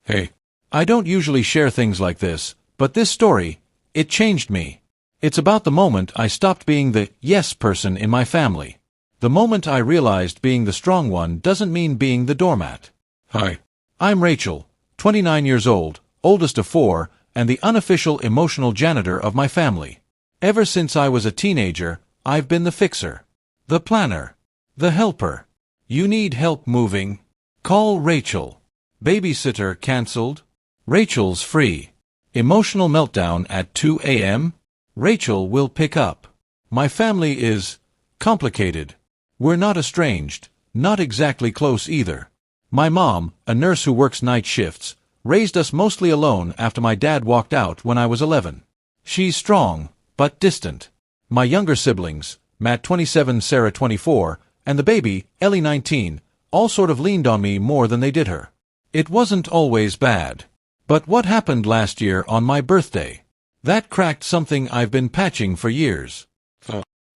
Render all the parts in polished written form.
Hey. I don't usually share things like this, but this story, it changed me. It's about the moment I stopped being the yes person in my family. The moment I realized being the strong one doesn't mean being the doormat. Hi. I'm Rachel, 29 years old, oldest of 4, and the unofficial emotional janitor of my family. Ever since I was a teenager, I've been the fixer, the planner, the helper. You need help moving? Call Rachel. Babysitter cancelled? Rachel's free. Emotional meltdown at 2 a.m.? Rachel will pick up. My family is complicated. We're not estranged, not exactly close either. My mom, a nurse who works night shifts, raised us mostly alone after my dad walked out when I was 11. She's strong, but distant. My younger siblings, Matt 27, Sarah 24, and the baby, Ellie 19, all sort of leaned on me more than they did her. It wasn't always bad. But what happened last year on my birthday? That cracked something I've been patching for years.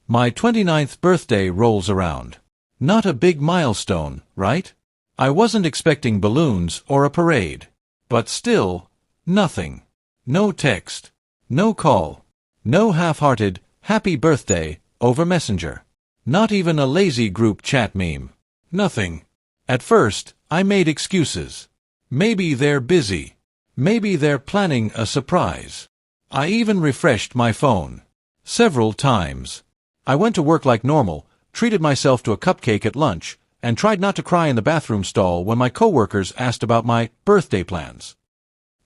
My 29th birthday rolls around. Not a big milestone, right? I wasn't expecting balloons or a parade. But still, nothing. No text. No call. No half-hearted, happy birthday, over Messenger. Not even a lazy group chat meme. Nothing. At first, I made excuses. Maybe they're busy. Maybe they're planning a surprise. I even refreshed my phone. Several times. I went to work like normal, treated myself to a cupcake at lunch, and tried not to cry in the bathroom stall when my coworkers asked about my birthday plans.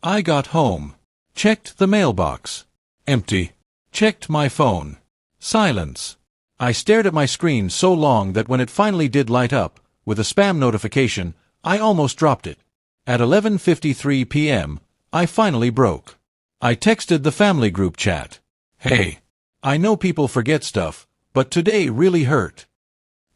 I got home. Checked the mailbox. Empty. Checked my phone. Silence. I stared at my screen so long that when it finally did light up, with a spam notification, I almost dropped it. At 11:53 p.m., I finally broke. I texted the family group chat. Hey, I know people forget stuff, but today really hurt.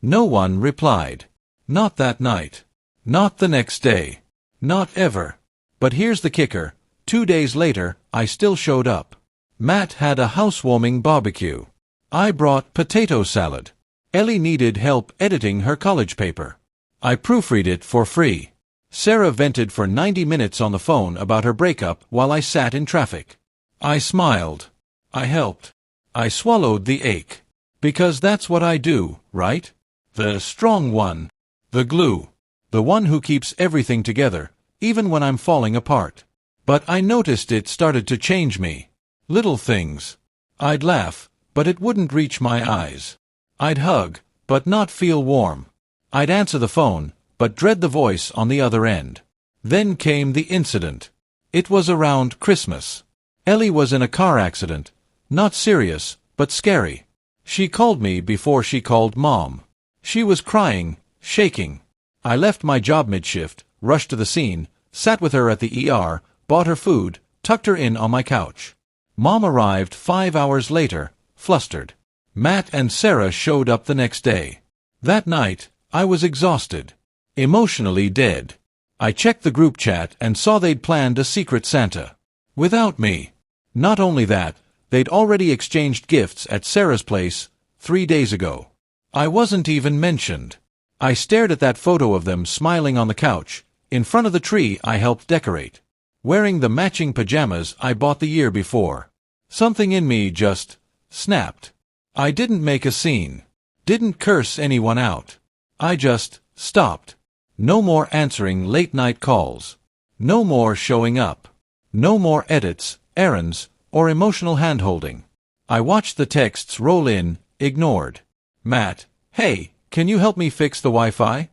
No one replied. Not that night. Not the next day. Not ever. But here's the kicker. 2 days later, I still showed up. Matt had a housewarming barbecue. I brought potato salad. Ellie needed help editing her college paper. I proofread it for free. Sarah vented for 90 minutes on the phone about her breakup while I sat in traffic. I smiled. I helped. I swallowed the ache. Because that's what I do, right? The strong one. The glue. The one who keeps everything together, even when I'm falling apart. But I noticed it started to change me. Little things. I'd laugh, but it wouldn't reach my eyes. I'd hug, but not feel warm. I'd answer the phone, but dread the voice on the other end. Then came the incident. It was around Christmas. Ellie was in a car accident. Not serious, but scary. She called me before she called Mom. She was crying, shaking. I left my job mid-shift, rushed to the scene, sat with her at the ER, bought her food, tucked her in on my couch. Mom arrived 5 hours later, flustered. Matt and Sarah showed up the next day. That night, I was exhausted. Emotionally dead. I checked the group chat and saw they'd planned a secret Santa. Without me. Not only that, they'd already exchanged gifts at Sarah's place 3 days ago. I wasn't even mentioned. I stared at that photo of them smiling on the couch, in front of the tree I helped decorate, wearing the matching pajamas I bought the year before. Something in me just snapped. I didn't make a scene. Didn't curse anyone out. I just stopped. No more answering late-night calls. No more showing up. No more edits, errands, or emotional hand-holding. I watched the texts roll in, ignored. Matt, hey, can you help me fix the Wi-Fi?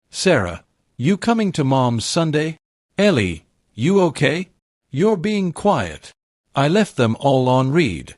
Sarah, you coming to Mom's Sunday? Ellie, you okay? You're being quiet. I left them all on read.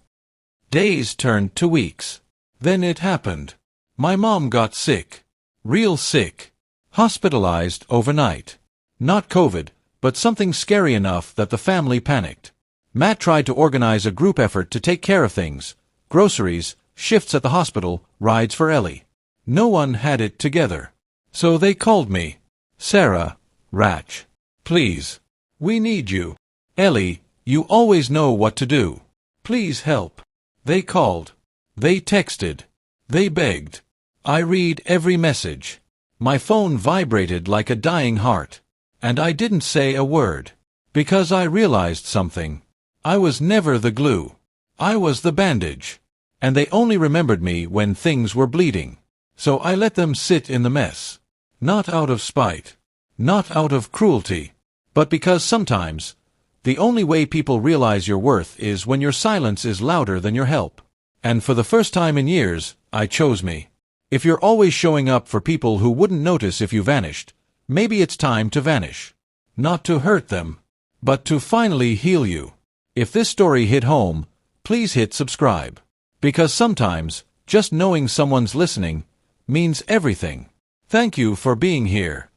Days turned to weeks. Then it happened. My mom got sick. Real sick. Hospitalized overnight. Not COVID, but something scary enough that the family panicked. Matt tried to organize a group effort to take care of things. Groceries, shifts at the hospital, rides for Ellie. No one had it together. So they called me. Sarah, Rach, please. We need you. Ellie, you always know what to do. Please help. They called. They texted. They begged. I read every message. My phone vibrated like a dying heart. And I didn't say a word. Because I realized something. I was never the glue. I was the bandage. And they only remembered me when things were bleeding. So I let them sit in the mess. Not out of spite. Not out of cruelty. But because sometimes, the only way people realize your worth is when your silence is louder than your help. And for the first time in years, I chose me. If you're always showing up for people who wouldn't notice if you vanished, maybe it's time to vanish. Not to hurt them, but to finally heal you. If this story hit home, please hit subscribe. Because sometimes, just knowing someone's listening means everything. Thank you for being here.